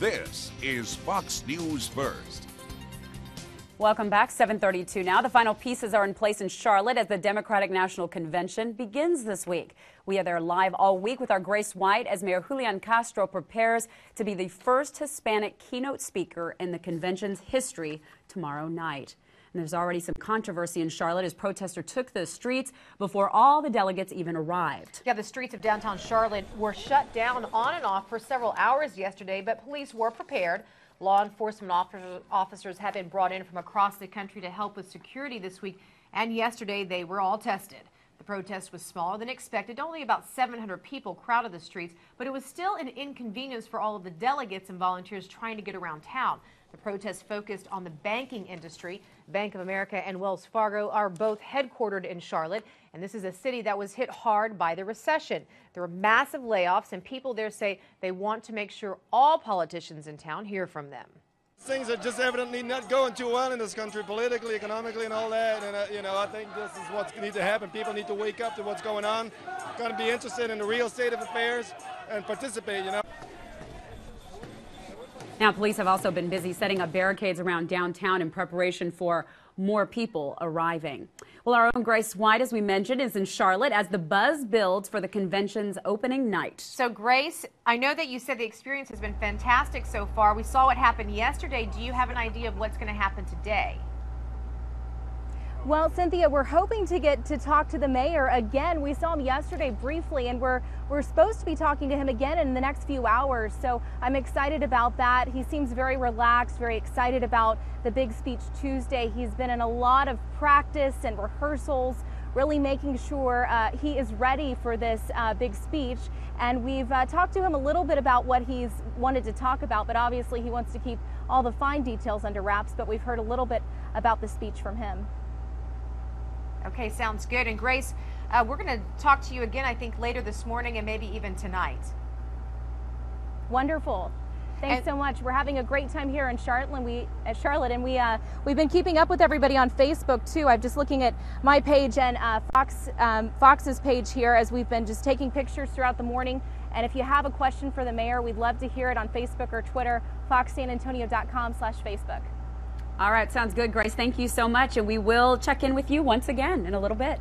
This is Fox News First. Welcome back. 7:32 now. The final pieces are in place in Charlotte as the Democratic National Convention begins this week. We are there live all week with our Grace White as Mayor Julian Castro prepares to be the first Hispanic keynote speaker in the convention's history tomorrow night. And there's already some controversy in Charlotte as protesters took the streets before all the delegates even arrived. Yeah, the streets of downtown Charlotte were shut down on and off for several hours yesterday, but police were prepared. Law enforcement officers have been brought in from across the country to help with security this week, and yesterday they were all tested. The protest was smaller than expected. Only about 700 people crowded the streets, but it was still an inconvenience for all of the delegates and volunteers trying to get around town. The protest focused on the banking industry. Bank of America and Wells Fargo are both headquartered in Charlotte, and this is a city that was hit hard by the recession. There were massive layoffs, and people there say they want to make sure all politicians in town hear from them. Things are just evidently not going too well in this country, politically, economically, and all that. And I think this is what needs to happen. People need to wake up to what's going on, got to be interested in the real state of affairs and participate, Now, police have also been busy setting up barricades around downtown in preparation for more people arriving. Well, our own Grace White, as we mentioned, is in Charlotte as the buzz builds for the convention's opening night. So, Grace, I know that you said the experience has been fantastic so far. We saw what happened yesterday. Do you have an idea of what's going to happen today? Well, Cynthia, we're hoping to get to talk to the mayor again. We saw him yesterday briefly, and we're supposed to be talking to him again in the next few hours. So I'm excited about that. He seems very relaxed, very excited about the big speech Tuesday. He's been in a lot of practice and rehearsals, really making sure he is ready for this big speech. And we've talked to him a little bit about what he's wanted to talk about, but obviously he wants to keep all the fine details under wraps. But we've heard a little bit about the speech from him. Okay, sounds good. And Grace, we're going to talk to you again, I think, later this morning and maybe even tonight. Wonderful. Thanks so much. We're having a great time here in Charlotte, and we've been keeping up with everybody on Facebook too. I'm just looking at my page and Fox's page here as we've been just taking pictures throughout the morning. And if you have a question for the mayor, we'd love to hear it on Facebook or Twitter, foxsanantonio.com/Facebook. All right, sounds good, Grace. Thank you so much, and we will check in with you once again in a little bit.